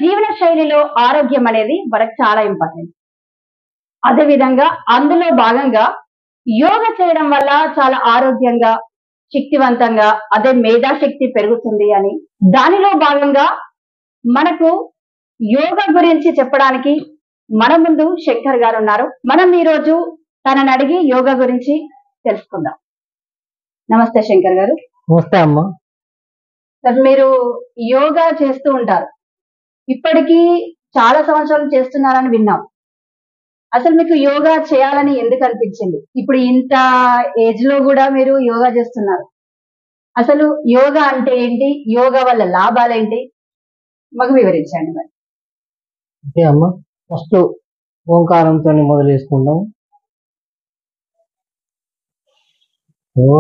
జీవన శైలిలో ఆరోగ్యం అనేది మనకు చాలా ఇంపార్టెంట్. అదే విధంగా అందులో భాగంగా యోగా చేయడం వల్ల చాలా ఆరోగ్యంగా, శక్తివంతంగా, అదే మేధాశక్తి పెరుగుతుంది అని దానిలో భాగంగా మనకు యోగా గురించి చెప్పడానికి మన ముందు శంకర్ గారు ఉన్నారు. మనం ఈ రోజు తనని అడిగి యోగా గురించి తెలుసుకుందాం. నమస్తే శంకర్ గారు. నమస్తే అమ్మ. సార్, మీరు యోగా చేస్తూ ఉంటారు. ఇప్పటికీ చాలా సంవత్సరాలు చేస్తున్నారని విన్నాం. అసలు మీకు యోగా చేయాలని ఎందుకు అనిపించింది? ఇప్పుడు ఇంత ఏజ్ లో కూడా మీరు యోగా చేస్తున్నారు. అసలు యోగా అంటే ఏంటి? యోగా వల్ల లాభాలేంటి? మాకు వివరించండి మరి. ఓకే అమ్మ, ఫస్ట్ ఓంకారంతో మొదలు చేసుకుందాం. ఓ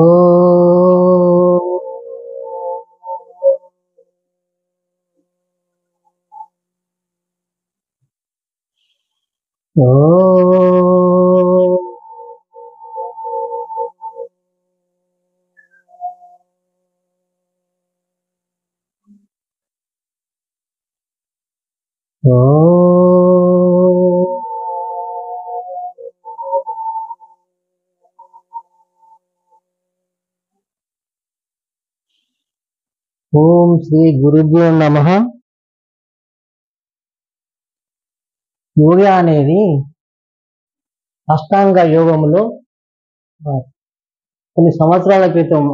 ఓం శ్రీ గురుభ్యో నమః. యోగా అనేది అష్టాంగ యోగములో కొన్ని సంవత్సరాల క్రితం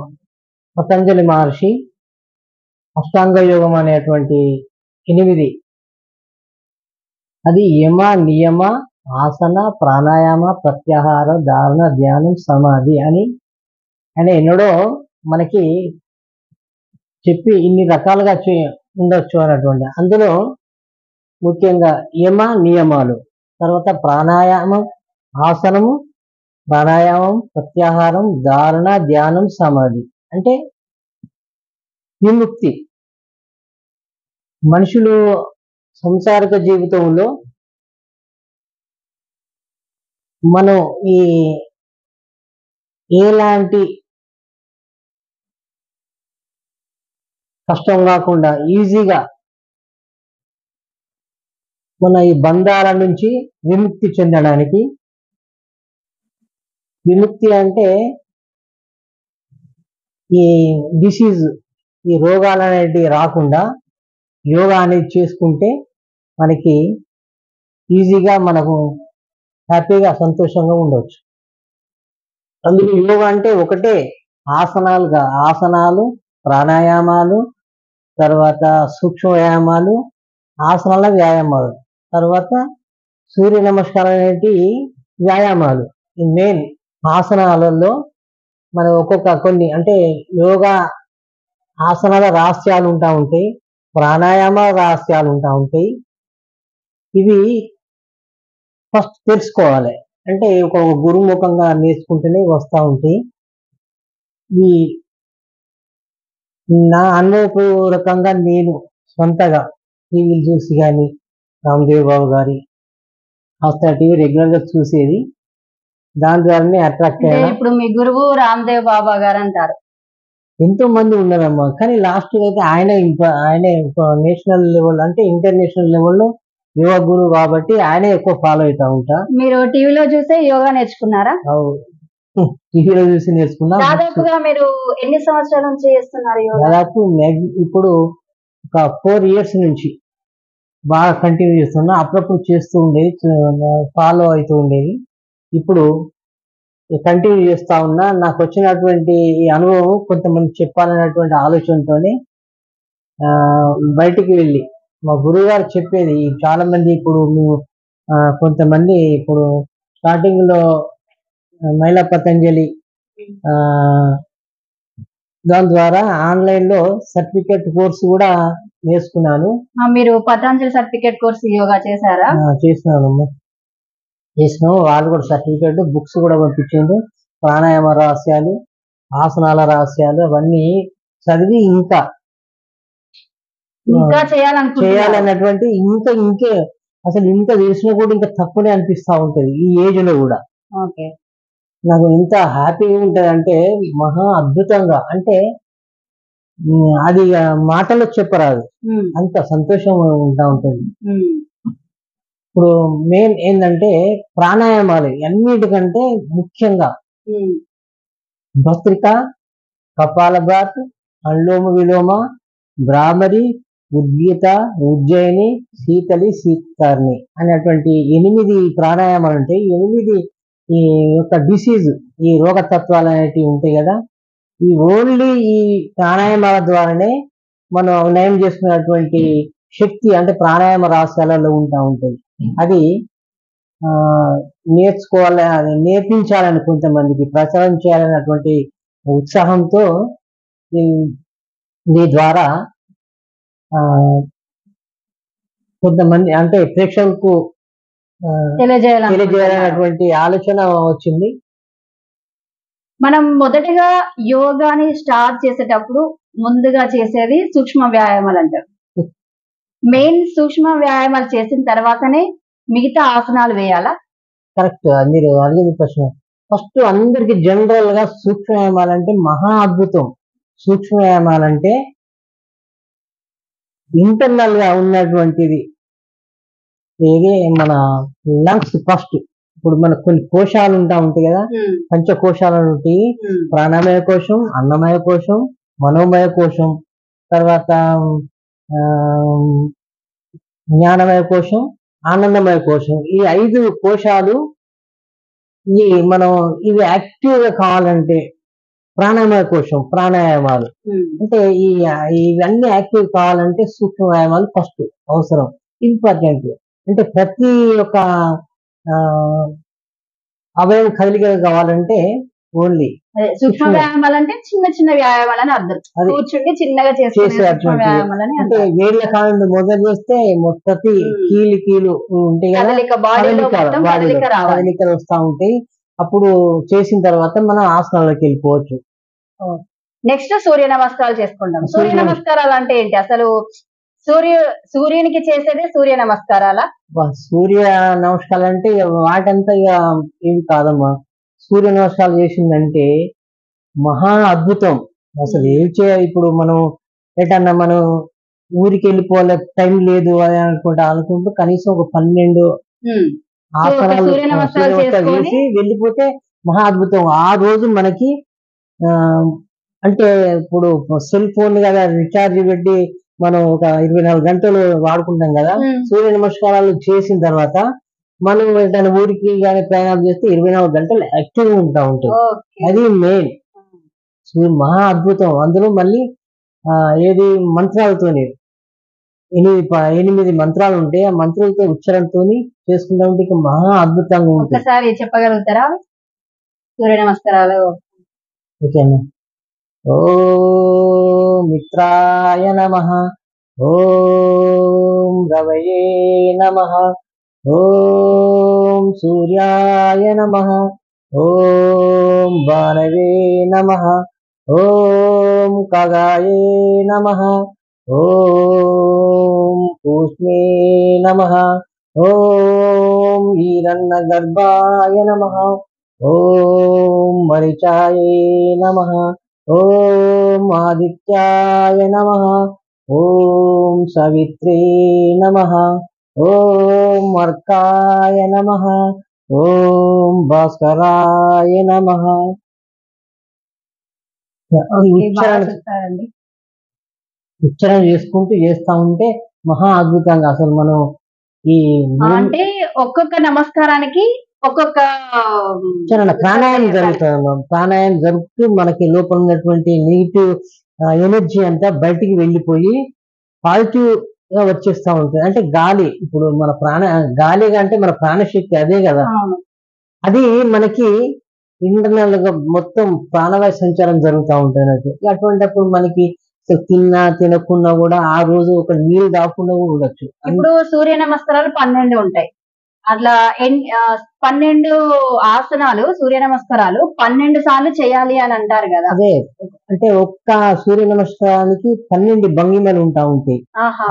పతంజలి మహర్షి అష్టాంగ యోగం అనేటువంటి 8, అది యమ, నియమ, ఆసన, ప్రాణాయామ, ప్రత్యాహార, ధారణ, ధ్యానం, సమాధి అని ఆయన ఎన్నడో మనకి చెప్పి ఇన్ని రకాలుగా ఉండొచ్చు అన్నటువంటి. అందులో ముఖ్యంగా యమ నియమాలు, తర్వాత ప్రాణాయామం, ఆసనము, ప్రాణాయామం, ప్రత్యాహారం, ధారణ, ధ్యానం, సమాధి అంటే విముక్తి. మనుషులు సంసారిక జీవితంలో మనం ఎలాంటి కష్టం కాకుండా ఈజీగా మన ఈ బంధాల నుంచి విముక్తి చెందడానికి, విముక్తి అంటే ఈ డిసీజ్, ఈ రోగాలు అనేటివి రాకుండా యోగా అనేది చేసుకుంటే మనకి ఈజీగా మనకు హ్యాపీగా సంతోషంగా ఉండవచ్చు. అందులో యోగా అంటే ఒకటే ఆసనాలు, ప్రాణాయామాలు, తర్వాత సూక్ష్మ వ్యాయామాలు, ఆసనాల వ్యాయామాలు, తర్వాత సూర్య నమస్కారం అనేటి వ్యాయామాలు. ఈ మెయిన్ ఆసనాలలో మనం కొన్ని అంటే యోగా ఆసనాల రహస్యాలు ఉంటాయి, ప్రాణాయామ రహస్యాలు ఉంటాయి. ఇవి ఫస్ట్ తెలుసుకోవాలి. అంటే ఒక గురుముఖంగా నేర్చుకుంటూనే వస్తూ ఉంటాయి. ఈ నా అనుభవపూర్వకంగా నేను సొంతగా టీవీలు చూసి కానీ, రామ్దేవ్ బాబు గారి ఆస్థా టీవీ రెగ్యులర్ గా చూసేది, దాని ద్వారానే అట్రాక్ట్ అయ్యాను. ఇప్పుడు మీ గురువు రామ్దేవ్ బాబా గారు అంటారు. ఎంతో మంది ఉన్నారమ్మా, కానీ లాస్ట్ అయితే ఆయనే నేషనల్ లెవెల్ అంటే ఇంటర్నేషనల్ లెవెల్లో యోగా గురువు కాబట్టి ఆయనే ఎక్కువ ఫాలో అవుతా ఉంటా. మీరు టీవీలో చూసే యోగా నేర్చుకున్నారా? టీవీలో చూసి నేర్చుకున్నా. దాదాపుగా మీరు ఎన్ని సంవత్సరాల నుంచి చేస్తున్నారు యోగా? దాదాపు ఇప్పుడు ఒక 4 years నుంచి బాగా కంటిన్యూ చేస్తున్నా. అప్పుడప్పుడు చేస్తూ ఉండేది, ఫాలో అవుతూ ఉండేది. ఇప్పుడు కంటిన్యూ చేస్తా ఉన్నా. నాకు వచ్చినటువంటి ఈ అనుభవం కొంతమంది చెప్పాలన్నటువంటి ఆలోచనతోనే బయటికి వెళ్ళి మా గురువు గారు చెప్పేది చాలా మంది ఇప్పుడు కొంతమంది ఇప్పుడు స్టార్టింగ్ లో మహిళా పతంజలి దాని ద్వారా ఆన్లైన్ లో సర్టిఫికేట్ కోర్సు కూడా నేర్చుకున్నాను. మీరు పతంజలి సర్టిఫికేట్ కోర్సు యోగా చేశారా? చేసినాను. వాళ్ళు కూడా సర్టిఫికేట్, బుక్స్ కూడా పంపించిండు. ప్రాణాయామ రహస్యాలు, ఆసనాల రహస్యాలు అవన్నీ చదివి ఇంకా చేయాలన్నటువంటి ఇంకే అసలు ఇంత చేసినా కూడా ఇంకా తక్కువనే అనిపిస్తా ఉంటది ఈ ఏజ్ లో కూడా. నాకు ఎంత హ్యాపీగా ఉంటది అంటే మహా అద్భుతంగా. అంటే అది ఇక మాటల్లో చెప్పరాదు, అంత సంతోషం ఉంటా ఉంటుంది. ఇప్పుడు మెయిన్ ఏంటంటే ప్రాణాయామాలు అన్నిటికంటే ముఖ్యంగా భస్త్రిక, కపాలభాతి, అనులోమ విలోమ, భ్రామరి, ఉద్గీత, ఉజ్జయిని, శీతలి, శీతకారిణి అనేటువంటి 8 ప్రాణాయామాలు ఉంటాయి. 8 ఈ యొక్క డిసీజ్, ఈ రోగతత్వాలు అనేటివి ఉంటాయి కదా, ఈ ఓన్లీ ఈ ప్రాణాయామాల ద్వారానే మనం నయం చేసుకున్నటువంటి శక్తి అంటే ప్రాణాయామ రహస్యాలలో ఉంటుంది. అది నేర్చుకోవాలి, అది నేర్పించాలని కొంతమందికి ప్రచారం చేయాలన్నటువంటి ఉత్సాహంతో దీని ద్వారా కొంతమంది అంటే ప్రేక్షకులకు తెలియజేయాలన్నటువంటి ఆలోచన వచ్చింది. మనం మొదటగా యోగాని స్టార్ట్ చేసేటప్పుడు ముందుగా చేసేది సూక్ష్మ వ్యాయామాలు అంటారు. మెయిన్ సూక్ష్మ వ్యాయామాలు చేసిన తర్వాతనే మిగతా ఆసనాలు వేయాలా? కరెక్ట్, మీరు అడిగేది ప్రశ్న. ఫస్ట్ అందరికి జనరల్ గా సూక్ష్మ వ్యాయామాలంటే మహా అద్భుతం. సూక్ష్మ వ్యాయామాలంటే ఇంటర్నల్ గా ఉన్నటువంటిది ఏది, మన లంగ్స్ ఫస్ట్. ఇప్పుడు మనకు కొన్ని కోశాలు ఉంటాయి కదా, పంచకోశాలు ఉంటాయి. ప్రాణమయ కోశం, అన్నమయ కోశం, మనోమయ కోశం, తర్వాత జ్ఞానమయ కోశం, ఆనందమయ కోశం. ఈ 5 కోశాలు మనం ఇవి యాక్టివ్ గా కావాలంటే ప్రాణమయ కోశం ప్రాణాయామాలు అంటే ఇవన్నీ యాక్టివ్ కావాలంటే సూక్ష్మ వ్యాయామాలు ఫస్ట్ అవసరం, ఇంపార్టెంట్. అంటే ప్రతి ఒక్క అవయవం కదలిక కావాలంటే ఓన్లీ సూక్ష్మ వ్యాయామాలు అంటే చిన్న చిన్న వ్యాయామాలు అని అర్థం. కూర్చుండి చిన్నగా చేసేటువంటి అంటే వేళ్ళ కాళ్ళు మొదలు చేస్తే ప్రతి కీలు ఉంటాయి కదా, కదలికలు వస్తా ఉంటాయి. అప్పుడు చేసిన తర్వాత మనం ఆసనాలకు వెళ్ళిపోవచ్చు. నెక్స్ట్ సూర్య నమస్కారాలు చేసుకుంటాం. సూర్య నమస్కారాలు అంటే ఏంటి అసలు? సూర్యునికి చేసేది సూర్య నమస్కారాలా? సూర్య నమస్కారాలు అంటే వాటంతా ఇక ఏమి కాదమ్మా. సూర్య నమస్కారాలు చేసిందంటే మహా అద్భుతం. అసలు ఏం చేయాలి, ఇప్పుడు మనం ఎటన్నా మనం ఊరికి వెళ్ళిపోలే, టైం లేదు అని అనుకుంటూ కనీసం ఒక 12 ఆసనాలు చేసి వెళ్ళిపోతే మహా అద్భుతం. ఆ రోజు మనకి అంటే ఇప్పుడు సెల్ ఫోన్ కదా రీఛార్జ్ పెట్టి మనం ఒక 24 గంటలు వాడుకుంటాం కదా, సూర్య నమస్కారాలు చేసిన తర్వాత మనం ఏదైనా ఊరికి కానీ ప్రయాణం చేస్తే 24 గంటలు యాక్టివ్ గా ఉంటాం. అది మెయిన్ మహా అద్భుతం. అందులో మళ్ళీ ఏది మంత్రాలతోనే 8 మంత్రాలు ఉంటాయి. ఆ మంత్రాలతో ఉచ్చారణతో చేసుకుంటా ఉంటే ఇక మహా అద్భుతంగా ఉంటుంది. ఒకసారి చెప్పగలుగుతారా సూర్య నమస్కారాలు? ఓకేనా. ఓం మిత్రాయ నమః, ఓం రవయే నమః, ఓం సూర్యాయ నమః, ఓం భానవే నమః, ఓం ఖగాయే నమః, ఓం పూష్ణే నమః, ఓం ఈరన్నగర్భాయ నమః, ఓం మరిచాయే నమః, ఓం ఆదిత్యాయ నమః, ఓం సవిత్రే నమః, ఓం అర్కాయ నమః, ఓం భాస్కరాయ నమః. ఉచ్చారణ చేసుకుంటూ చేస్తా ఉంటే మహా అద్భుతంగా అసలు మనం ఈ అంటే ఒక్కొక్క నమస్కారానికి ఒక్కొక్క ప్రాణాయామం జరుగుతుంది. ప్రాణాయామం జరుగుతూ మనకి లోపల ఉన్నటువంటి నెగిటివ్ ఎనర్జీ అంతా బయటికి వెళ్ళిపోయి పాజిటివ్ గా వచ్చేస్తా ఉంటుంది. అంటే గాలి, ఇప్పుడు మన గాలి అంటే మన ప్రాణశక్తి అదే కదా, అది మనకి ఇంటర్నల్ గా మొత్తం ప్రాణవాయు సంచారం జరుగుతూ ఉంటుంది. అటువంటిప్పుడు మనకి తిన్నా తినకున్నా కూడా ఆ రోజు ఒక నీళ్ళు దాకుండా కూడా ఉండొచ్చు. ఇప్పుడు సూర్య నమస్కారాలు 12 ఉంటాయి. అట్లా 12 ఆసనాలు సూర్య నమస్కారాలు 12 సార్లు చేయాలి అని అంటారు కదా. అదే అంటే ఒక్క సూర్య నమస్కారానికి 12 భంగిమలు ఉంటాయి,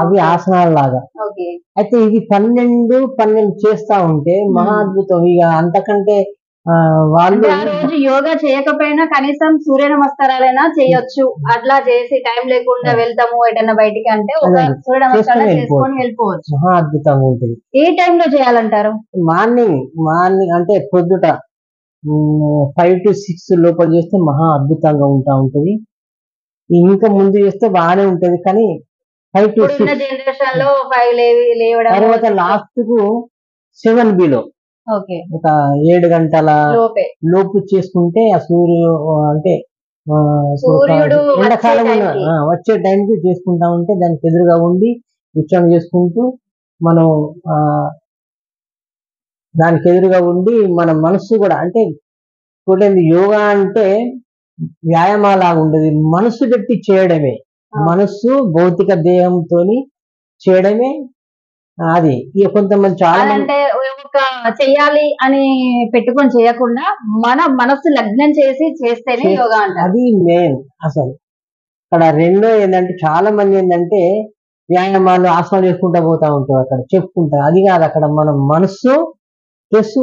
అవి ఆసనాల లాగా. అయితే ఇది 12 చేస్తా ఉంటే మహా అద్భుతం. ఇక అంతకంటే వాళ్ళు అంటే ఆ రోజు యోగా చేయకపోయినా కనీసం సూర్య నమస్కారాలైనా చేయొచ్చు. అట్లా చేసి టైం లేకుండా వెళ్తాము ఎటన్నా బయటికి అంటే ఒక అదే సూర్య చేసుకొని నమస్కారం చేసుకొని వెళ్ళిపోవచ్చు. మహా అద్భుతంగా ఉంటుంది. ఏ టైంలో చేయాలంటారు? మార్నింగ్ అంటే పొద్దుట 5 to 6 లోపల చేస్తే మహా అద్భుతంగా ఉంటుంది. ఇంకా ముందు చేస్తే బాగానే ఉంటది కానీ 5 to ఇప్పుడున్న 6 జనరేషన్ లో 5 లేవడం తర్వాత లాస్ట్ కు 7 బిలో ఓకే ఒక 7 గంటల లోపే లోపు చేసుకుంటే ఆ అంటే ఇప్పుడు సూర్యుడు వచ్చే ఎండాకాలం టైంకి వచ్చే టైంకి చేసుకుంటా ఉంటే దానికి ఎదురుగా ఉండి కూర్చొని చేసుకుంటూ మనం ఆ దానికి ఎదురుగా ఉండి మన మనస్సు కూడా అంటే చూడండి యోగా అంటే వ్యాయామాలాగా ఉండదు, మనస్సు పెట్టి చేయడమే. మనస్సు భౌతిక దేహంతో చేయడమే అది. ఇక కొంతమంది చాలా మంది అదంటే ఒక చెయ్యాలి అని పెట్టుకొని చేయకుండా మన మనస్సు లగ్నం చేసి చేస్తేనే యోగా అంటారు. అది మెయిన్ అసలు. అక్కడ రెండో ఏంటంటే చాలా మంది ఏంటంటే వ్యాయామాలు ఆసనాలు చేసుకుంటా పోతా ఉంటారు, అక్కడ చెప్పుకుంటారు. అది కాదు, అక్కడ మనం మనస్సు ప్లస్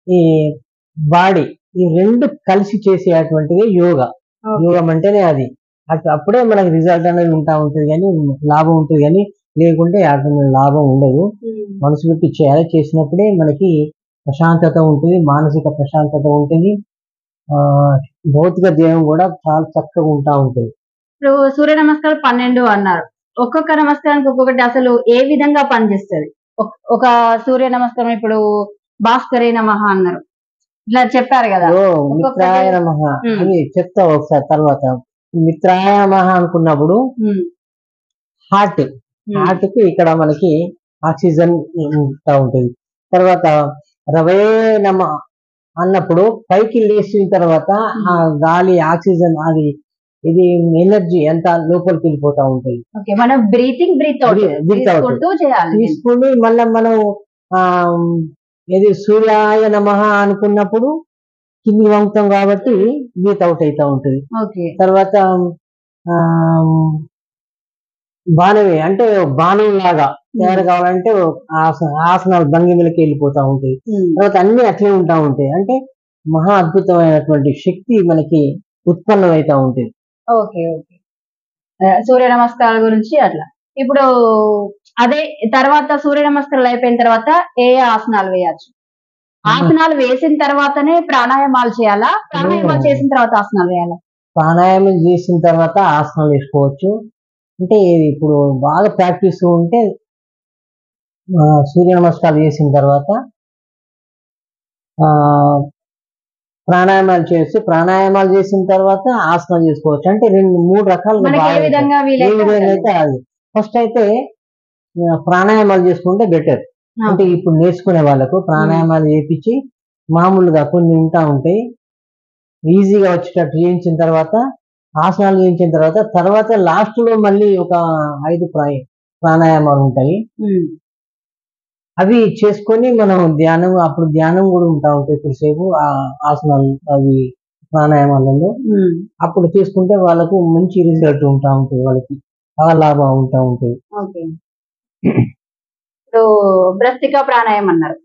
ఈ బాడీ ఈ రెండు కలిసి చేసేటువంటిది యోగా. యోగం అంటేనే అది. అప్పుడే మనకి రిజల్ట్ అనేది ఉంటా ఉంటుంది కానీ లాభం ఉంటుంది, కానీ లేకుంటే లాభం ఉండదు. మనసు పెట్టి చేయాలి, చేసినప్పుడే మనకి ప్రశాంతత ఉంటుంది, మానసిక ప్రశాంతత ఉంటుంది, భౌతిక దేహం కూడా చాలా చక్కగా ఉంటా ఉంటుంది. ఇప్పుడు సూర్య నమస్కారం 12 అన్నారు. ఒక్కొక్క నమస్కారానికి ఒక్కొక్కటి అసలు ఏ విధంగా పనిచేస్తుంది? ఒక సూర్య నమస్కారం ఇప్పుడు భాస్కరే నమః అన్నారు, ఇట్లా చెప్పారు కదా. మిత్రాయ నమః అని చెప్తా ఒకసారి. తర్వాత మిత్రాయ నమః అనుకున్నప్పుడు హార్ట్ కు ఇక్కడ మనకి ఆక్సిజన్ ఉంటా ఉంటుంది. తర్వాత రవే నమ అన్నప్పుడు పైకి లేచిన తర్వాత ఆ గాలి ఆక్సిజన్ అది ఇది ఎనర్జీ ఎంత లోపలికి వెళ్ళిపోతా ఉంటుంది. మనం బ్రీత్ తీసుకుని మళ్ళీ మనం ఇది సూర్యాయ నమః అనుకున్నప్పుడు కింది వంగుతాం కాబట్టి బ్రీత్ అవుట్ అవుతా ఉంటుంది. తర్వాత బాణమే అంటే బాణం లాగా తయారు కావాలంటే ఆసనాలు భంగిమలకి వెళ్ళిపోతా ఉంటాయి. తర్వాత అన్ని అట్లే ఉంటా ఉంటాయి. అంటే మహా అద్భుతమైనటువంటి శక్తి మనకి ఉత్పన్నం అవుతా ఉంటుంది. ఓకే ఓకే సూర్య నమస్కారాల గురించి అట్లా. ఇప్పుడు అదే తర్వాత సూర్య నమస్కారాలు అయిపోయిన తర్వాత ఏ ఆసనాలు వేయచ్చు? ఆసనాలు వేసిన తర్వాతనే ప్రాణాయామాలు చేయాలా? ప్రాణాయామాలు చేసిన తర్వాత ఆసనాలు వేయాలా? ప్రాణాయామం చేసిన తర్వాత ఆసనాలు వేసుకోవచ్చు. అంటే ఇప్పుడు బాగా ప్రాక్టీస్ ఉంటే సూర్య నమస్కారాలు చేసిన తర్వాత ప్రాణాయామాలు చేసిన తర్వాత ఆసనాలు చేసుకోవచ్చు. అంటే 2-3 రకాలుగా ఏ విధంగా అయితే అది ఫస్ట్ అయితే ప్రాణాయామాలు చేసుకుంటే బెటర్. అంటే ఇప్పుడు నేర్చుకునే వాళ్ళకు ప్రాణాయామాలు చేపించి మామూలుగా కొన్ని ఉంటా ఉంటాయి, ఈజీగా వచ్చేటట్టు చేయించిన తర్వాత ఆసనాలు చేయించిన తర్వాత లాస్ట్ లో మళ్ళీ ఒక 5 ప్రాణాయామాలు ఉంటాయి. అవి చేసుకొని మనం అప్పుడు ధ్యానం కూడా ఉంటా ఉంటాయి కొద్దిసేపు ఆసనాలు అవి ప్రాణాయామాలలో. అప్పుడు చేసుకుంటే వాళ్ళకు మంచి రిజల్ట్ ఉంటా ఉంటుంది, వాళ్ళకి చాలా లాభం ఉంటా ఉంటుంది. ఇప్పుడు భస్త్రికా ప్రాణాయామం అన్నారు,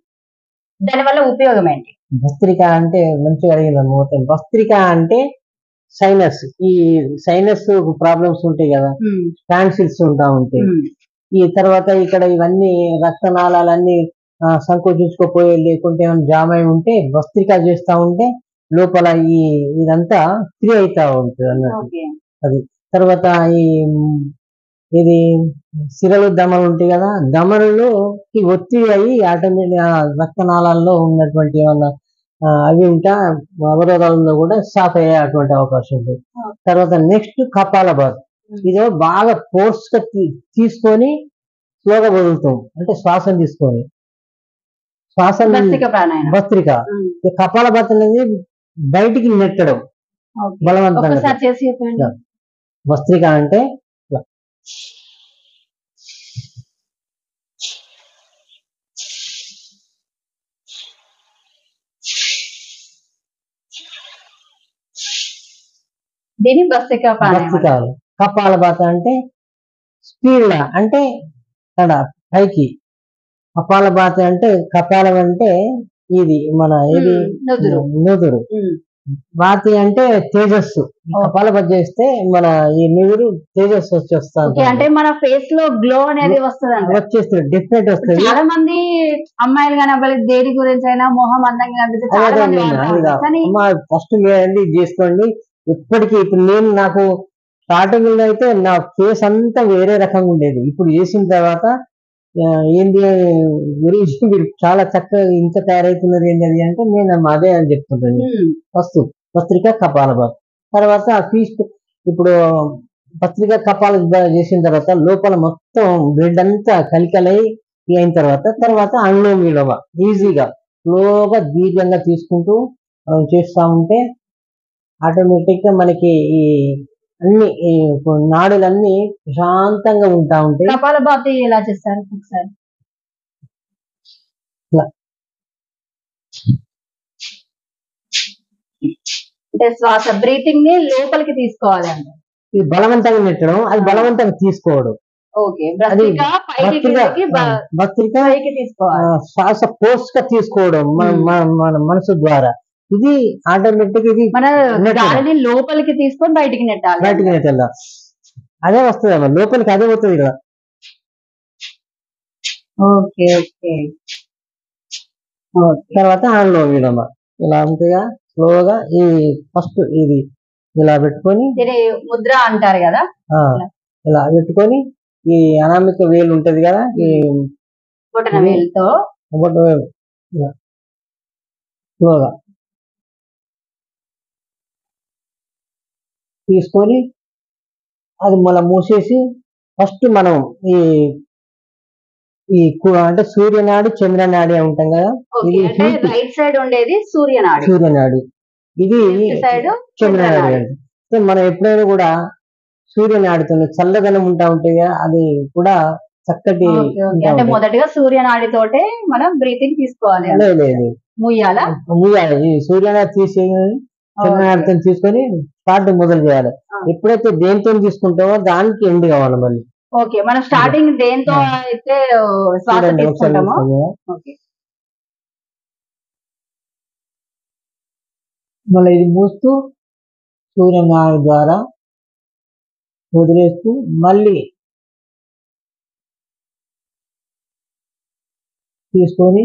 దానివల్ల ఉపయోగం ఏంటి? భస్త్రిక అంటే మంచిగా అడిగింది. భస్త్రిక అంటే సైనస్, ఈ సైనస్ ప్రాబ్లమ్స్ ఉంటాయి కదా, టాన్సిల్స్ ఉంటా ఉంటాయి. ఈ తర్వాత ఇక్కడ ఇవన్నీ రక్తనాళాలన్నీ సంకోచించుకోపోయి లేకుంటే ఏమైనా జామ్ అయి ఉంటే భస్త్రిక చేస్తా ఉంటే లోపల ఇదంతా ఫ్రీ అవుతా ఉంటుంది అన్నట్టు. అది తర్వాత ఇది సిరలు దమలు ఉంటాయి కదా, దమలలో ఒత్తిడి అయ్యి ఆటోమేటిక్ రక్తనాళాల్లో ఉన్నటువంటి ఏమన్నా అవి ఉంటా అవరోధాలలో కూడా సాఫ్ అయ్యే అటువంటి అవకాశం ఉంటుంది. తర్వాత నెక్స్ట్ కపాలభాతి. ఇదో బాగా ఫోర్స్ గా తీసుకొని స్లోగా వదులుతాం, అంటే శ్వాసను తీసుకొని భస్త్రిక. కపాలభాతి అనేది బయటికి నెట్టడం బలవంతంగా. భస్త్రిక అంటే కపాలభాతి అంటే స్పీడ్ అంటే పైకి. కపాలభాతి అంటే కపాలం అంటే ఇది మన ఏది నుదురు. నుదురు. వాతి అంటే తేజస్సు. కపాలభాతి చేస్తే మన ఈ నుదురు తేజస్సు వచ్చేస్తా ఓకే, అంటే మన ఫేస్ లో గ్లో అనేది వస్తుంది. వచ్చేస్తుంది, డెఫినెట్ వస్తుంది. చాలా మంది అమ్మాయిలు కానీ అబ్బాయిలు దేని గురించి అయినా మొహం అందంగా కనిపిస్తే చాలా మంది వాడతారు. కానీ ఫస్ట్ మీరండి ఇది చేసుకోండి. ఇప్పటికీ ఇప్పుడు నేను నాకు స్టార్టింగ్ లో అయితే నా ఫేస్ అంతా వేరే రకంగా ఉండేది. ఇప్పుడు చేసిన తర్వాత ఏంది గురించి మీరు చాలా చక్కగా ఇంత తయారవుతున్నారు ఏంటి అది అంటే నేను అదే అని చెప్తుంటాను. ఫస్ట్ పత్రిక కపాలభాతి, తర్వాత ఫీస్ట్. ఇప్పుడు పత్రిక కపాలభాతి చేసిన తర్వాత లోపల మొత్తం బ్లడ్ అంతా కలికలై అయిన తర్వాత అనులోమ విలోమ ఈజీగా స్లోగా దీర్ఘంగా తీసుకుంటూ చేస్తా ఉంటే ఆటోమేటిక్ గా మనకి ఈ అన్ని నాడులన్నీ ప్రశాంతంగా ఉంటా ఉంటాయి. కపాలభాతి ఎలా చేస్తారు ఒకసారి? అంటే శ్వాస బ్రీతింగ్ ని లోపలికి తీసుకోవాలి అంటే ఇది బలవంతంగా నెట్టడం, అది బలవంతంగా తీసుకోవడం. ఓకే, భస్త్రిక తీసుకోవాలి, శ్వాస ఫోర్స్ గా తీసుకోవడం మన మనసు ద్వారా. ఇది ఆటోమేటిక్ ఇది మన గాలిని లోపలికి తీసుకొని బయటికి నెట్టాలి. అదే వస్తుంది అమ్మా లోపలికి, అదే పోతుంది కదా. Okay okay. తర్వాత అనులోమ విలోమ ఇలా ఉంటుందిగా. స్లోగా ఈ ఫస్ట్ ఇది ఇలా పెట్టుకొని ముద్ర అంటారు కదా, ఇలా పెట్టుకొని ఈ అనామిక వేలు ఉంటది కదా, ఈ బొటన వేలుతో స్లోగా తీసుకొని అది మళ్ళీ మూసేసి ఫస్ట్ మనం ఈ అంటే సూర్యనాడి చంద్రనాడి ఉంటాం కదా, ఇది రైట్ సైడ్ ఉండేది సూర్యనాడి, ఇది చంద్రనాడి. అంటే మనం ఎప్పుడైనా కూడా సూర్యనాడితో చల్లదనం ఉంటా ఉంటాయి కదా, అది కూడా చక్కటి. అంటే మొదటిగా సూర్యనాడితోటే మనం బ్రీతింగ్ తీసుకోవాలి. లేదు ముయ్యాలి, సూర్యనాడి తీసి చంద్రనాడితో తీసుకొని స్టార్ట్ మొదలు చేయాలి. ఎప్పుడైతే దేంతో తీసుకుంటామో దానికి ఎండ్ కావాలి మళ్ళీ. ఓకే, మనం స్టార్టింగ్ దేంతో అయితే శ్వాస తీసుకుంటామో మళ్ళీ ఇది మూస్తూ సూర్యనాడి ద్వారా వదిలేస్తూ మళ్ళీ తీసుకొని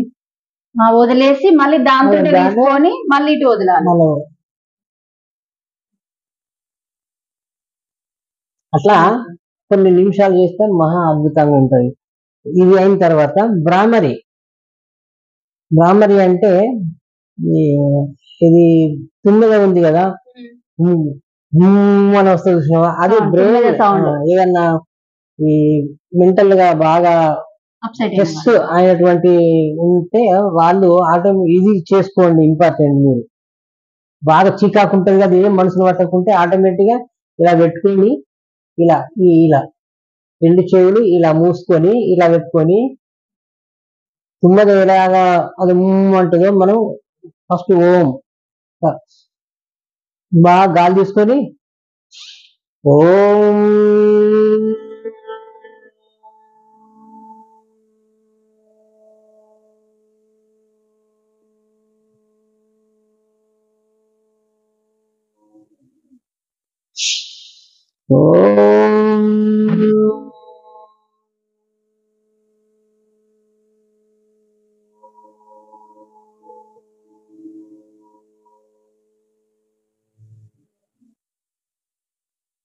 వదిలేసి మళ్ళీ దాంతో తీసుకొని మళ్ళీ ఇటు వదలాలి. అట్లా కొన్ని నిమిషాలు చేస్తే మహా అద్భుతంగా ఉంటది. ఇది అయిన తర్వాత భ్రామరి అంటే ఇది తుమ్మెద ఉంది కదా, అని వస్తుంది చూసినావా, అది బ్రెయిన్ ఏదన్నా ఈ మెంటల్ గా బాగా స్ట్రెస్ అయినటువంటి ఉంటే వాళ్ళు ఇది చేసుకోండి. ఇంపార్టెంట్, మీరు బాగా చికాకు ఉంటుంది కదా, ఏం మనసును పట్టకుంటే ఆటోమేటిక్ గా ఇలా పెట్టుకొని ఇలా రెండు చెవులు ఇలా మూసుకొని ఇలా పెట్టుకొని తుమ్మద ఎలాగా అది అంటుందో మనం ఫస్ట్ ఓం బాగా గాలి తీసుకొని ఓం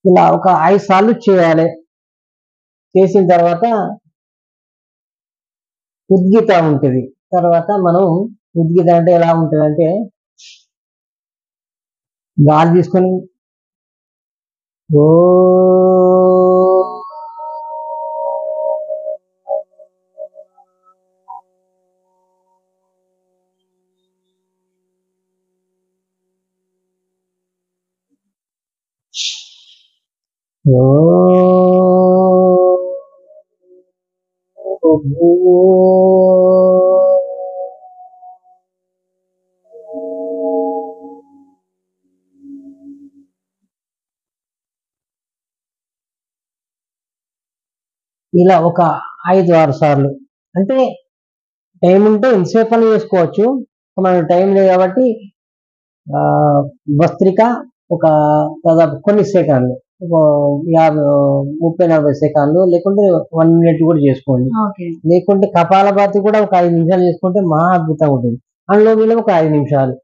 ఇలా ఒక 5 సార్లు చేయాలి. చేసిన తర్వాత ఉద్గీత ఉంటుంది. తర్వాత మనం ఉద్గీత అంటే ఎలా ఉంటుంది అంటే గాలి తీసుకొని ఓ ఇలా ఒక 5-6 సార్లు. అంటే టైం ఉంటే ఎంతసేపు అని చేసుకోవచ్చు. మనకు టైం లేదు కాబట్టి ఆ, భస్త్రిక ఒక దాదాపు కొన్ని సెకండ్లు, ఒక 30-40 సెకండ్లు, లేకుంటే 1 మినిట్ కూడా చేసుకోండి. ఓకే. లేకుంటే కపాలభాతి కూడా ఒక 5 నిమిషాలు చేసుకుంటే మహా అద్భుతంగా ఉంటుంది. అందులో వీళ్ళు ఒక 5 నిమిషాలు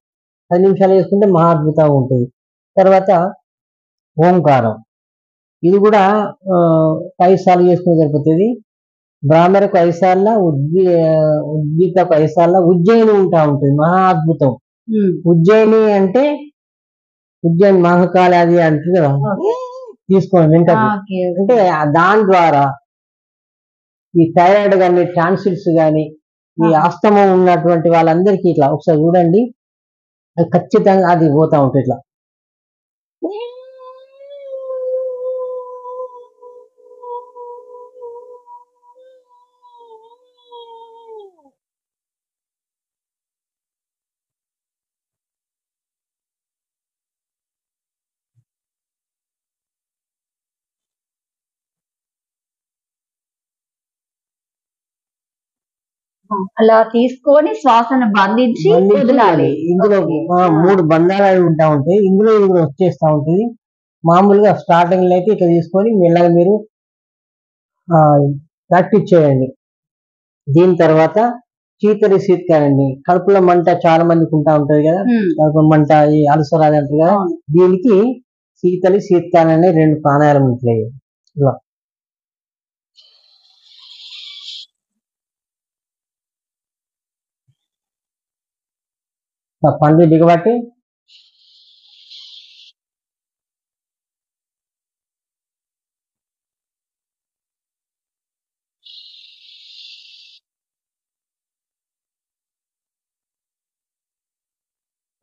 చేసుకుంటే మహా అద్భుతంగా ఉంటుంది. తర్వాత ఓంకారం, ఇది కూడా 5 సార్లు చేసుకుంటే సరిపోతుంది. బ్రాహ్మణకు 5 సార్లు, ఉద్గీతకు 5 సార్లు, ఉజ్జయిని ఉంటా ఉంటుంది, మహా అద్భుతం. ఉజ్జయిని అంటే ఉజ్జయిని మహాకాళి అది అంటారు కదా, తీసుకోండి వెంటనే. అంటే దాని ద్వారా ఈ థైరాయిడ్ కానీ, టాన్సిల్స్ కానీ, ఈ ఆస్తమా ఉన్నటువంటి వాళ్ళందరికీ ఇట్లా ఒకసారి చూడండి, అది ఖచ్చితంగా అది పోతా ఉంటుంది ఇట్లా. అలా తీసుకొని శ్వాసను బంధించి వదలాలి. ఇందులో 3 బంధాలు అవి ఉంటా ఉంటాయి, ఇందులో ఇది కూడా వచ్చేస్తా ఉంటుంది. మామూలుగా స్టార్టింగ్ లో అయితే ఇట్లా తీసుకొని మెల్లగా మీరు ప్రాక్టీస్ చేయండి. దీని తర్వాత శీతలి శీతకాలండి, కడుపులో మంట చాలా మందికి ఉంటా ఉంటది కదా, కడుపులో మంట, ఈ అల్సర్ అది అంటారు కదా, దీనికి శీతలి శీతకాలం అనే 2 ప్రాణాయామం ఉంటాయి. ఇలా పండు దిగబట్టి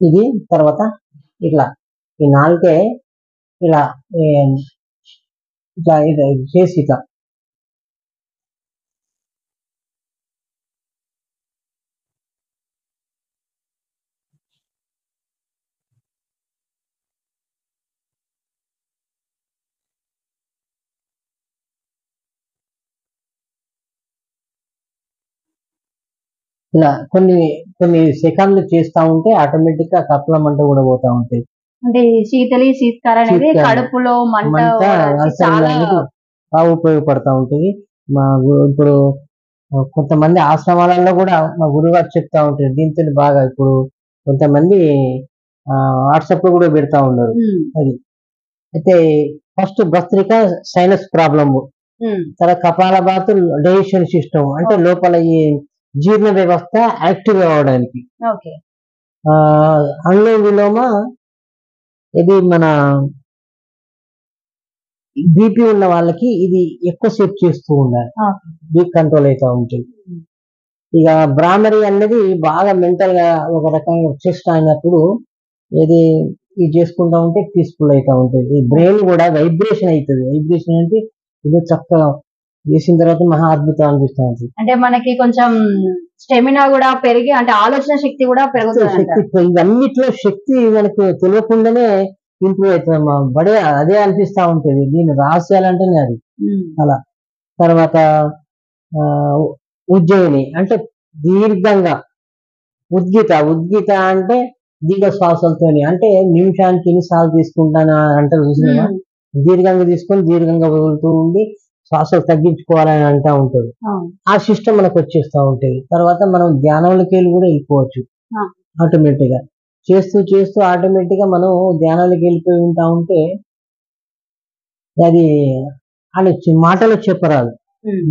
ఇది. తర్వాత ఇట్లా ఈ నాలుకే ఇలా ఇట్లా చేసి ఇట్లా ఇలా కొన్ని సెకండ్లు చేస్తా ఉంటే ఆటోమేటిక్ గా కప్పల మంట కూడా పోతా ఉంటాయి. అంటే శీతలి శీతకారం అనేది కడుపులో మంట చాలా బాగా ఉపయోగపడతా ఉంటుంది. ఇప్పుడు కొంతమంది ఆశ్రమాలలో కూడా మా గురుగారు చెప్తా ఉంటారు దీంతో బాగా. ఇప్పుడు కొంతమంది వాట్సాప్ లో కూడా పెడతా ఉన్నారు. అది అయితే ఫస్ట్ భస్త్రిక సైనస్ ప్రాబ్లమ్, తర్వాత కపాలభాతి డైజెషన్ సిస్టమ్, అంటే లోపల ఈ జీర్ణ వ్యవస్థ యాక్టివ్ అవ్వడానికి. అనులోమ విలోమ ఇది మన బీపీ ఉన్న వాళ్ళకి ఇది ఎక్కువసేపు చేస్తూ ఉండాలి, బీపీ కంట్రోల్ అవుతా ఉంటుంది. ఇక భ్రామరి అనేది బాగా మెంటల్ గా ఒక రకంగా చెస్ట్ అయినప్పుడు ఇది చేసుకుంటా ఉంటే పీస్ఫుల్ అవుతా ఉంటుంది. ఈ బ్రెయిన్ కూడా వైబ్రేషన్ అవుతుంది. వైబ్రేషన్ అంటే ఇది చక్కగా చేసిన తర్వాత మహా అద్భుతం అనిపిస్తూ ఉంటుంది. అంటే మనకి కొంచెం స్టెమినా కూడా పెరిగి, అంటే ఆలోచన శక్తి కూడా పెరుగుతుంది. శక్తి, ఇవన్నిట్లో శక్తి మనకు తెలియకుండానే ఇంప్రూవ్ అవుతుంది. బడే అదే అనిపిస్తా ఉంటుంది. దీని రహస్యాలంటేనే అది అలా. తర్వాత ఉజ్జయిని అంటే దీర్ఘంగా, ఉద్గీత అంటే దీర్ఘ శ్వాసలతోని, అంటే నిమిషానికి ఎన్నిసార్లు తీసుకుంటాను అంటారు చూసినా, దీర్ఘంగా తీసుకొని దీర్ఘంగా వదులుతూ ఉండి శ్వాసలు తగ్గించుకోవాలని అంటా ఉంటుంది. ఆ సిస్టమ్ మనకు వచ్చేస్తూ ఉంటుంది. తర్వాత మనం ధ్యానంలోకి వెళ్ళి కూడా వెళ్ళిపోవచ్చు ఆటోమేటిక్ గా. చేస్తూ ఆటోమేటిక్ గా మనం ధ్యానానికి వెళ్ళిపోయి ఉంటా ఉంటే అది అని మాటలో చెప్పరాదు,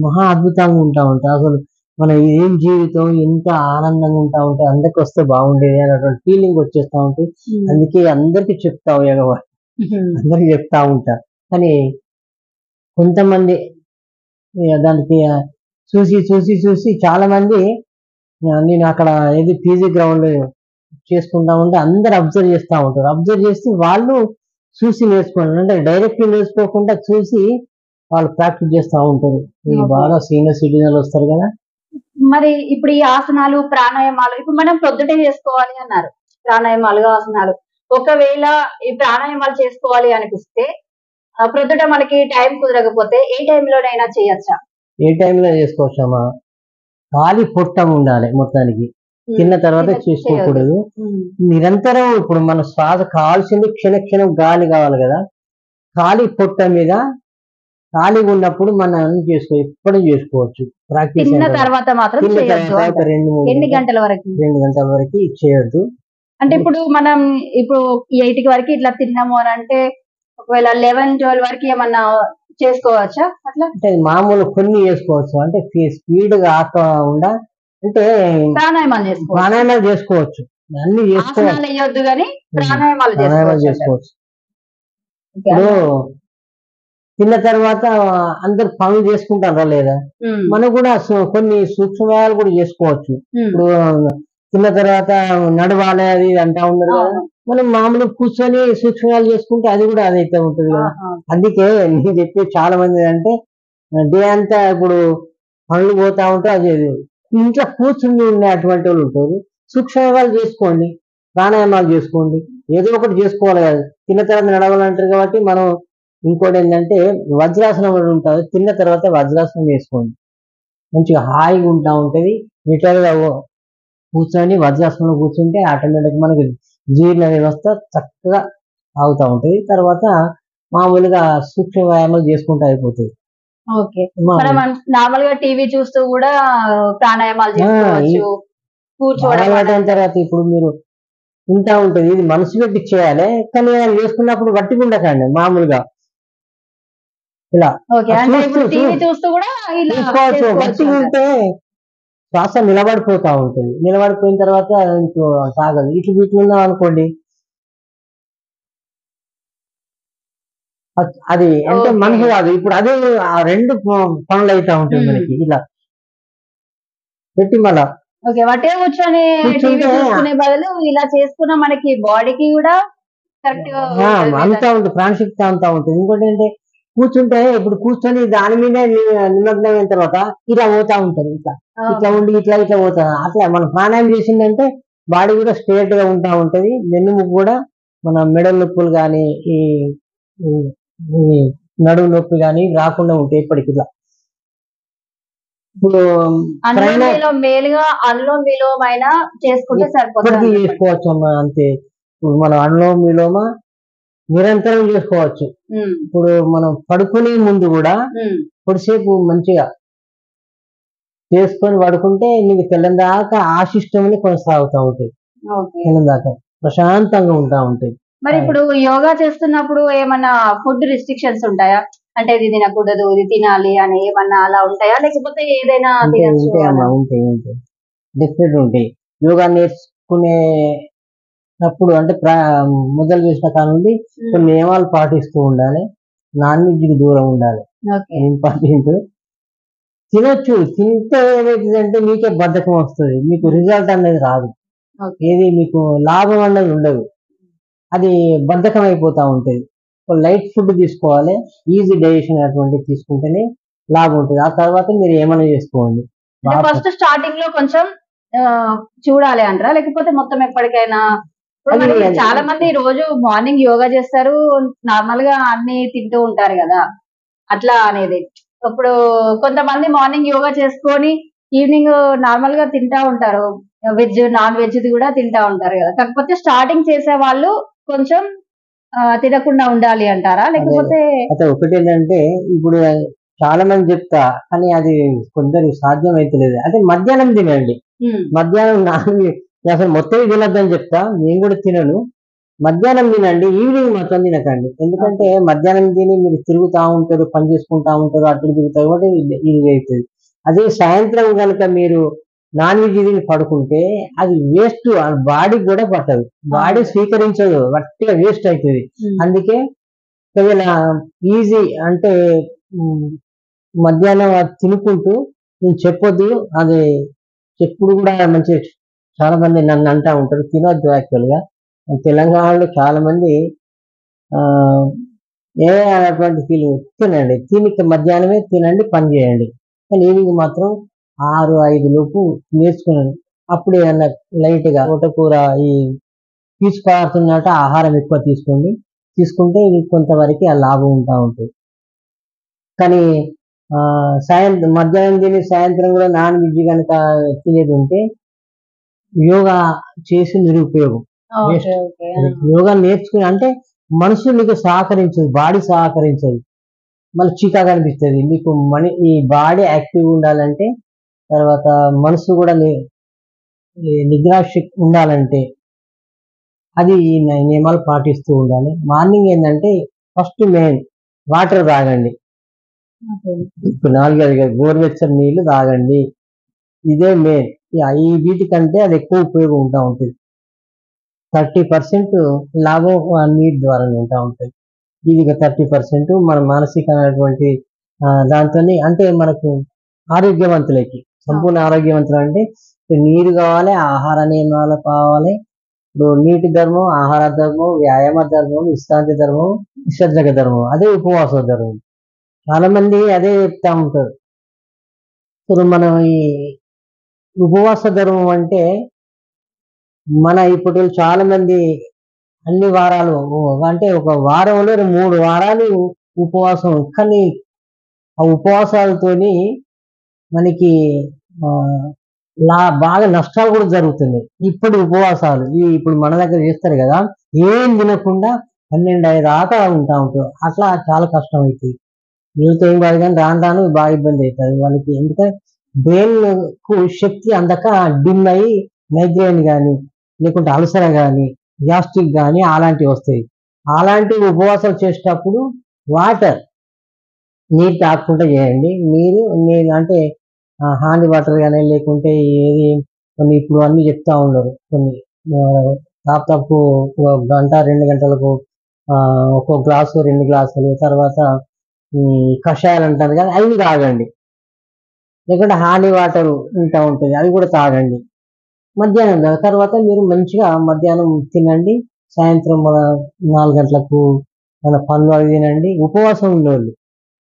మహా అద్భుతంగా ఉంటా ఉంటాయి. అసలు మనం ఏం జీవితం ఎంత ఆనందంగా ఉంటా ఉంటే అందరికి వస్తే బాగుండేది అన్నటువంటి ఫీలింగ్ వచ్చేస్తా ఉంటుంది. అందుకే అందరికి చెప్తావు అందరికి చెప్తా ఉంటా. కానీ కొంతమంది దానికి చూసి చాలా మంది, నేను అక్కడ ఏది పీజీ గ్రౌండ్ చేసుకుంటా ఉంటే అందరు అబ్జర్వ్ చేస్తూ ఉంటారు. అబ్జర్వ్ చేసి వాళ్ళు చూసి నేర్చుకుంటారు. అంటే డైరెక్ట్ నేర్చుకోకుండా చూసి వాళ్ళు ప్రాక్టీస్ చేస్తూ ఉంటారు. బాగా సీనియర్ సిటిజన్లు వస్తారు కదా. మరి ఇప్పుడు ఈ ఆసనాలు ప్రాణాయామాలు ఇప్పుడు మనం పొద్దుటే చేసుకోవాలి అన్నారు, ప్రాణాయామాలు ఆసనాలు. ఒకవేళ ఈ ప్రాణాయామాలు చేసుకోవాలి అనిపిస్తే ప్రొద్దుట మనకి టైం కుదరకపోతే ఏ టైంలోనైనా చేయొచ్చా? ఏ టైంలో చేసుకోవచ్చామా, ఖాళీ పొట్టం ఉండాలి మొత్తానికి. తిన్న తర్వాత చేసుకోకూడదు. నిరంతరం ఇప్పుడు మన శ్వాస కావాల్సింది క్షణం గాలి కావాలి కదా, ఖాళీ పొట్ట మీద ఖాళీగా ఉన్నప్పుడు మనం ఎప్పుడు చేసుకోవచ్చు. ప్రాక్టీస్ తిన్న తర్వాత మాత్రం చేయొద్దు. 2 గంటల వరకు చేయొద్దు. అంటే ఇప్పుడు మనం 8 వరకు ఇట్లా తిన్నాము అని అంటే ఒకవేళ 11-12 వరకు ఏమన్నా చేసుకోవచ్చా అట్లా? అంటే మామూలు కొన్ని చేసుకోవచ్చు, అంటే స్పీడ్ కాకుండా అంటే ప్రాణాయామాలు చేసుకోవచ్చు, అన్ని చేసుకోవచ్చు కానీ ప్రాణాయామాలు చేసుకోవచ్చు. ఇప్పుడు తిన్న తర్వాత అందరు పనులు చేసుకుంటారా లేదా, మనం కూడా కొన్ని సూక్ష్మాలు కూడా చేసుకోవచ్చు. ఇప్పుడు తిన్న తర్వాత నడవాలి అది అంటా ఉన్నారు కదా, మనం మామూలుగా కూర్చొని సూక్ష్మాలు చేసుకుంటే అది కూడా అదైతే ఉంటుంది కదా. అందుకే నేను చెప్పే చాలా మంది అంటే డే అంతా ఇప్పుడు పనులు పోతా ఉంటే అది ఇంట్లో కూర్చుని ఉండే అటువంటి వాళ్ళు ఉంటారు. సూక్ష్మాలు చేసుకోండి, ప్రాణాయామాలు చేసుకోండి, ఏదో ఒకటి చేసుకోవాలి కదా. తిన్న తర్వాత నడవాలంటారు కాబట్టి మనం ఇంకోటి ఏంటంటే వజ్రాసనం కూడా ఉంటుంది. తిన్న తర్వాత వజ్రాసనం వేసుకోండి, మంచిగా హాయిగా ఉంటా ఉంటుంది. రిటైర్గా కూర్చొని వజ్రాసనంలో కూర్చుంటే ఆటోమేటిక్ మనకి జీర్ణ వ్యవస్థ చక్కగా అవుతా ఉంటుంది. తర్వాత మామూలుగా సూక్ష్మ వ్యాయామాలు చేసుకుంటూ అయిపోతుంది. ఓకే, నార్మల్ గా టీవీ చూస్తూ కూడా ప్రాణాయామాలు చేసుకోవచ్చు. కూర్చోవడం తర్వాత ఇప్పుడు మీరు ఉంటా ఉంటుంది, ఇది మనసు పెట్టి చేయాలి, కానీ చేసుకున్నప్పుడు వట్టి ఉండకండి. మామూలుగా ఇలా చూస్తూ కూడా చూసుకోవచ్చు. వట్టి ఉంటే శ్వాస నిలబడిపోతా ఉంటుంది, నిలబడిపోయిన తర్వాత ఇంకో సాగదు. ఇట్లు ఉన్నాం అనుకోండి, అది అంటే మనసు కాదు. ఇప్పుడు అదే ఆ 2 పనులు అవుతా ఉంటుంది మనకి. ఇలా పెట్టి మళ్ళా వట్టిగా కూర్చొని బదులు ఇలా చేసుకున్న మనకి బాడీకి కూడా కరెక్ట్ అంతా ఉంటుంది, ప్రాణశక్తి అంతా ఉంటుంది. ఇంకోటి ఏంటంటే కూర్చుంటే ఇప్పుడు కూర్చొని దాని మీద నిమగ్నమైన తర్వాత ఇలా పోతా ఉంటుంది, ఇట్లా ఉండి ఇట్లా పోతా. అట్లా మనం ప్రాణాయామం చేసిందంటే బాడీ కూడా స్ట్రేట్ గా ఉంటా ఉంటది. వెన్నుముక కూడా మన మెడ నొప్పులు కానీ ఈ నడుము నొప్పి కానీ రాకుండా ఉంటాయి ఎప్పటికి. ఇలా ఇప్పుడు చేసుకోవచ్చు అమ్మా, అంతే. ఇప్పుడు మనం అనులోమ విలోమ నిరంతరం చేసుకోవచ్చు. ఇప్పుడు మనం పడుకునే ముందు కూడా కొద్దిసేపు మంచిగా చేసుకొని పడుకుంటే నీకు తెల్లని దాకా ఆ సిస్టమ్ కొనసాగుతూ ఉంటాయి. తెల్లని దాకా ప్రశాంతంగా ఉంటా ఉంటాయి. మరి ఇప్పుడు యోగా చేస్తున్నప్పుడు ఏమన్నా ఫుడ్ రిస్ట్రిక్షన్స్ ఉంటాయా? అంటే ఇది తినకూడదు, ఇది తినాలి అని ఏమన్నా అలా ఉంటాయా, లేకపోతే ఏదైనా ఉంటాయి? డెఫినెట్ ఉంటాయి. యోగా నేర్చుకునేటప్పుడు అంటే మొదలు చేసిన కాడ నుండి కొన్ని నియమాలు పాటిస్తూ ఉండాలి. నాన్ వెజ్కి దూరం ఉండాలి, ఇంపార్టెంట్. తినొచ్చు, తింటే ఏమవుతుందంటే మీకే బద్ధకం వస్తుంది, మీకు రిజల్ట్ అనేది రాదు, ఏది మీకు లాభం అనేది ఉండదు, అది బద్ధకం అయిపోతా ఉంటుంది. లైట్ ఫుడ్ తీసుకోవాలి, ఈజీ డైజెషన్ అటువంటి తీసుకుంటేనే లాభం ఉంటుంది. ఆ తర్వాత మీరు ఏమైనా చేసుకోండి. ఫస్ట్ స్టార్టింగ్ లో కొంచెం చూడాలి అంటారా, లేకపోతే మొత్తం ఎప్పటికైనా? చాలా మంది రోజు మార్నింగ్ యోగా చేస్తారు, నార్మల్ గా అన్ని తింటూ ఉంటారు కదా, అట్లా అనేది. ఇప్పుడు కొంతమంది మార్నింగ్ యోగా చేసుకొని ఈవినింగ్ నార్మల్ గా తింటా ఉంటారు, వెజ్ నాన్ వెజ్ కూడా తింటా ఉంటారు కదా. కాకపోతే స్టార్టింగ్ చేసే వాళ్ళు కొంచెం తినకుండా ఉండాలి అంటారా, లేకపోతే? ఒకటి ఏంటంటే ఇప్పుడు చాలా మంది చెప్తా, కానీ అది కొందరు సాధ్యం అయితే లేదు. అంటే మధ్యాహ్నం తినండి, మధ్యాహ్నం అసలు మొత్తం తినద్దని చెప్తా, నేను కూడా తినను. మధ్యాహ్నం తినండి, ఈవినింగ్ మాత్రం తినకండి. ఎందుకంటే మధ్యాహ్నం తిని మీరు తిరుగుతూ ఉంటారు, పని చేసుకుంటా ఉంటారు, అటు తిరుగుతారు కాబట్టి ఇది అవుతుంది. అదే సాయంత్రం కనుక మీరు నాన్ వెజ్ తిని పడుకుంటే అది వేస్ట్, బాడీకి కూడా పట్టదు, బాడీ స్వీకరించదు, వట్టిగా వేస్ట్ అవుతుంది. అందుకే ఒకవేళ ఈజీ అంటే మధ్యాహ్నం అది తినుకుంటూ నేను చెప్పొద్దు, అది ఎప్పుడు కూడా మంచి. చాలా మంది నన్ను అంటా ఉంటారు తినొద్దు. యాక్చువల్గా తెలంగాణలో చాలా మంది అటువంటి ఫీలింగ్. తినండి, మధ్యాహ్నమే తినండి, పని చేయండి, కానీ ఈవినింగ్ మాత్రం 6-5 లోపు నేర్చుకున్నాను. అప్పుడు ఏమన్నా లైట్ గా తోటకూర ఈ పీచు పదార్థం ఆహారం ఎక్కువ తీసుకుంటే కొంతవరకు ఆ లాభం ఉంటా ఉంటుంది. కానీ మధ్యాహ్నం తిని సాయంత్రం కూడా నాన్ వెజ్ కనుక తినేది ఉంటే యోగా చేసి నిరుపయోగం. ఓకే ఓకే యోగా నేర్చుకుని అంటే మనసు నీకు సహకరించదు, బాడీ సహకరించదు, మళ్ళీ చికాగా అనిపిస్తుంది మీకు. ఈ బాడీ యాక్టివ్ ఉండాలంటే, తర్వాత మనసు కూడా నిగ్రహ ఉండాలంటే అది ఈ నియమాలు పాటిస్తూ ఉండాలి. మార్నింగ్ ఏంటంటే ఫస్ట్ మెయిన్ వాటర్ తాగండి. ఇప్పుడు 4-5 గోరువెచ్చని నీళ్లు తాగండి. ఇదే మెయిన్. ఈ వీటికంటే అది ఎక్కువ ఉపయోగం ఉంటా ఉంటుంది. 30% లాభం నీటి ద్వారానే ఉంటా ఉంటుంది. ఇది 30% మన మానసికమైనటువంటి దాంతో అంటే మనకు ఆరోగ్యవంతులకి, సంపూర్ణ ఆరోగ్యవంతులు అంటే నీరు కావాలి, ఆహార నియమాలు కావాలి. ఇప్పుడు నీటి ధర్మం, ఆహార ధర్మం, వ్యాయామ ధర్మం, విశ్రాంతి ధర్మం, విసర్జక ధర్మం, అదే ఉపవాస ధర్మం. చాలా మంది అదే చెప్తా ఉంటారు. ఇప్పుడు మనం ఈ ఉపవాస ధర్మం అంటే మన ఇప్పుడు చాలా మంది అన్ని వారాలు అంటే ఒక వారంలో 3 వారాలు ఉపవాసం. కానీ ఆ ఉపవాసాలతోని మనకి బాగా నష్టాలు కూడా జరుగుతున్నాయి. ఇప్పుడు ఉపవాసాలు ఇప్పుడు మన దగ్గర చేస్తారు కదా, ఏం తినకుండా 12 దాకా ఉంటా ఉంటారు. అట్లా చాలా కష్టం అవుతుంది. వీళ్ళతో ఏం కాదు, కానీ రాను రాను బాగా ఇబ్బంది అవుతుంది వాళ్ళకి. ఎందుకంటే బ్రెయిన్ కు శక్తి అందక డిమ్ అయ్యి మైగ్రేన్ కానీ, లేకుంటే అల్సర్ కానీ, గ్యాస్ట్రిక్ కానీ అలాంటివి వస్తాయి. అలాంటి ఉపవాసాలు చేసేటప్పుడు వాటర్, నీరు తాగకుండా చేయండి. నీరు అంటే హాండీ వాటర్ కానీ, లేకుంటే ఏది కొన్ని ఇప్పుడు అన్ని చెప్తా ఉన్నారు. కొన్ని దాదాపు 1 గంట 2 గంటలకు ఒక్కొక్క గ్లాసు 2 గ్లాసులు, తర్వాత కషాయాలు అంటారు కదా, అవి తాగండి. లేకుంటే హానీ వాటర్ ఉంటా ఉంటుంది, అవి కూడా తాగండి. మధ్యాహ్నం తర్వాత మీరు మంచిగా మధ్యాహ్నం తినండి. సాయంత్రం 4 గంటలకు మన పనులు అవి తినండి. ఉపవాసం ఉండేవాళ్ళు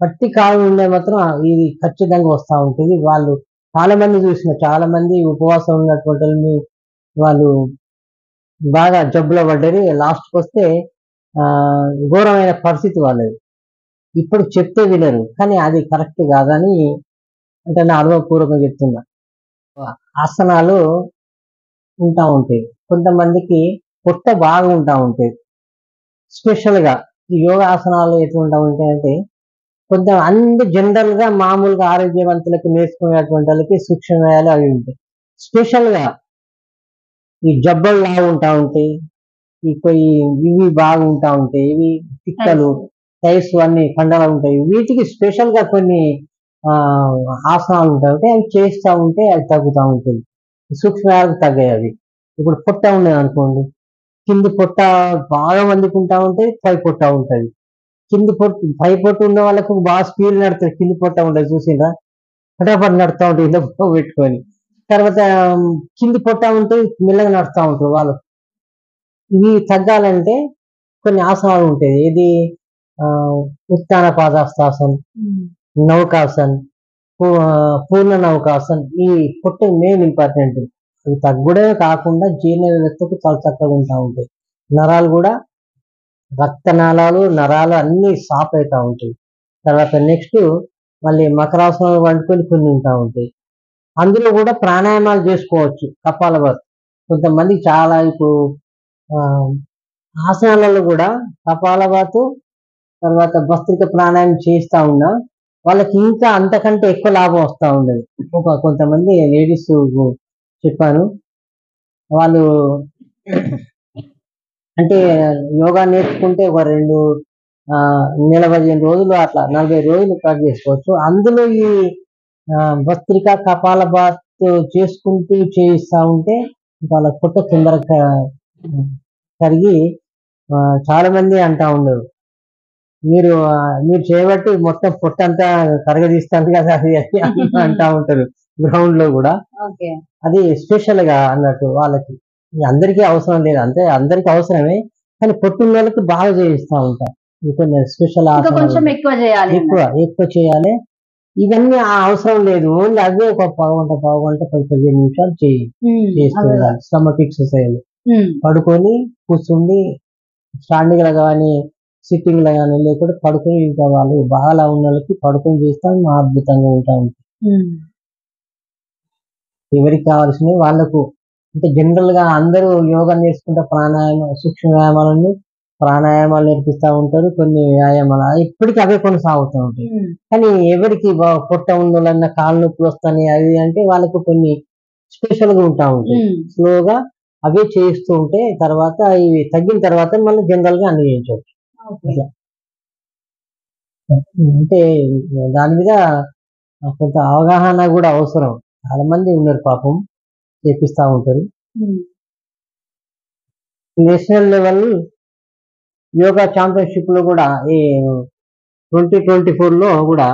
పట్టి కాలం ఉండే మాత్రం ఇది ఖచ్చితంగా వస్తూ ఉంటుంది. వాళ్ళు చాలా మంది ఉపవాసం ఉన్నటువంటి వాళ్ళు బాగా జబ్బులో పడ్డది. లాస్ట్కి వస్తే ఘోరమైన పరిస్థితి వాళ్ళది. ఇప్పుడు చెప్తే వినరు, కానీ అది కరెక్ట్ కాదని అంటే నా అనుభవపూర్వకంగా చెప్తున్నా. ఆసనాలు ఉంటా ఉంటాయి. కొంతమందికి పొట్ట బాగా ఉంటా ఉంటాయి. స్పెషల్గా ఈ యోగాసనాలు ఎట్లా ఉంటాయంటే, కొంత అన్ని జనరల్ గా మామూలుగా ఆరోగ్యవంతులకు నేర్చుకునేటువంటి వాళ్ళకి సూక్ష్మయాలు అవి ఉంటాయి. స్పెషల్గా ఈ జబ్బలు లాగా ఉంటా ఉంటాయి, ఇవి బాగుంటా ఉంటాయి, ఇవి పిక్కలు, టైర్స్ అన్ని కండలు ఉంటాయి. వీటికి స్పెషల్ గా కొన్ని ఆసనాలు ఉంటాయి. అవి చేస్తూ ఉంటే అవి తగ్గుతూ ఉంటుంది. సూక్ష్మయాలకు తగ్గాయి అవి. ఇప్పుడు పొట్ట ఉండేది అనుకోండి, కింది పొట్ట బాగా మందికి ఉంటా ఉంటాయి, పై పొట్ట ఉంటుంది. పై పొట్టు ఉన్న వాళ్ళకు బాగా స్పీడ్ నడుతుంది, కింది పొట్ట ఉంటుంది చూసిందా, ఫటాఫట్ నడుస్తూ ఉంటుంది ఇంత పెట్టుకొని. తర్వాత కింది పొట్ట ఉంటే మెల్లగా నడుస్తూ ఉంటారు వాళ్ళు. ఇవి తగ్గాలంటే కొన్ని ఆసనాలు ఉంటాయి. ఇది ఉత్తాన పాదాస్తాసన్, నౌకాసన్, పూర్ణ నౌకాసన్. ఈ పొట్ట మెయిన్ ఇంపార్టెంట్. ఇవి తగ్గుడే కాకుండా జీర్ణ వ్యవస్థకు చాలా చక్కగా ఉంటా ఉంటాయి. నరాలు కూడా, రక్తనాళాలు, నరాలు అన్ని సాఫ్ అవుతా ఉంటాయి. తర్వాత నెక్స్ట్ మళ్ళీ మకరాసనాలు వండుకొని కొన్ని ఉంటా ఉంటాయి. అందులో కూడా ప్రాణాయామాలు చేసుకోవచ్చు. కపాలభాతి కొంతమంది చాలా ఇప్పుడు ఆసనాలలో కూడా కపాలభాతు, తర్వాత భస్త్రిక ప్రాణాయామం చేస్తూ ఉన్నా వాళ్ళకి ఇంకా అంతకంటే ఎక్కువ లాభం వస్తూ ఉండేది. కొంతమంది లేడీస్ చెప్పాను, వాళ్ళు అంటే యోగా నేర్చుకుంటే ఒక 2 నెల 15 రోజులు అట్లా 40 రోజులు కట్ చేసుకోవచ్చు. అందులో ఈ భస్త్రిక, కపాలభాత్ చేసుకుంటూ చేయిస్తూ ఉంటే వాళ్ళ పొట్ట తొందరగా కరిగి చాలా మంది అంటా ఉండరు, మీరు చేయబట్టి మొత్తం పొట్ట అంతా కరగదీస్తాను కదా అది అంటా ఉంటారు గ్రౌండ్ లో కూడా. అది స్పెషల్ గా అన్నట్టు వాళ్ళకి. అందరికీ అవసరం లేదు, అంతే అందరికీ అవసరమే, కానీ పొట్టిన వాళ్ళకి బాగా చేయిస్తూ ఉంటారు. కొన్ని స్పెషల్ ఎక్కువ చేయాలి. ఇవన్నీ అవసరం లేదు, ఓన్లీ అదే ఒక పావు గంట 15 నిమిషాలు చేస్తుండాలి. స్టమక్ ఎక్సర్సైజ్ పడుకొని కూర్చుండి, స్టాండింగ్ లా కానీ సిట్టింగ్ లా కానీ లేకుండా పడుకొని, ఇంకా వాళ్ళు బాగా ఉన్న వాళ్ళకి పడుకొని చేస్తాం అద్భుతంగా ఉంటా ఉంటాయి. ఎవరికి కావాల్సినవి వాళ్ళకు అంటే జనరల్ గా అందరూ యోగా నేర్చుకుంటే సూక్ష్మ ప్రాణాయామాలు నేర్పిస్తా ఉంటారు, కొన్ని వ్యాయామాలు ఇప్పటికీ అవే కొనసాగుతూ ఉంటాయి. కానీ ఎవరికి పొట్ట ఉండాలన్న కాళ్ళు నొప్పులు వస్తాయి అవి అంటే వాళ్ళకు కొన్ని స్పెషల్ గా ఉంటా ఉంటాయి. స్లోగా అవే చేయిస్తూ ఉంటే తర్వాత ఇవి తగ్గిన తర్వాత మళ్ళీ జనరల్ గా అన్ని చేయించవచ్చు. అట్లా అంటే దాని మీద కొంత అవగాహన కూడా అవసరం. చాలా మంది ఉన్నారు పాపం చేపిస్తా ఉంటారు. నేషనల్ లెవెల్ యోగా ఛాంపియన్షిప్ లో కూడా ఈ 2024 లో కూడా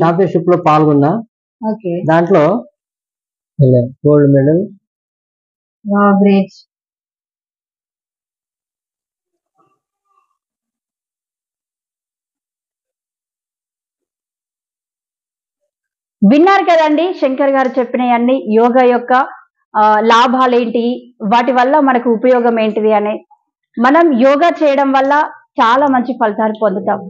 ఛాంపియన్షిప్ లో పాల్గొన్నా. దాంట్లో గోల్డ్ మెడల్. విన్నారు కదండి శంకర్ గారు చెప్పినవన్నీ, యోగా యొక్క లాభాలేంటి, వాటి వల్ల మనకు ఉపయోగం ఏంటిది అని. మనం యోగా చేయడం వల్ల చాలా మంచి ఫలితాలు పొందుతాం.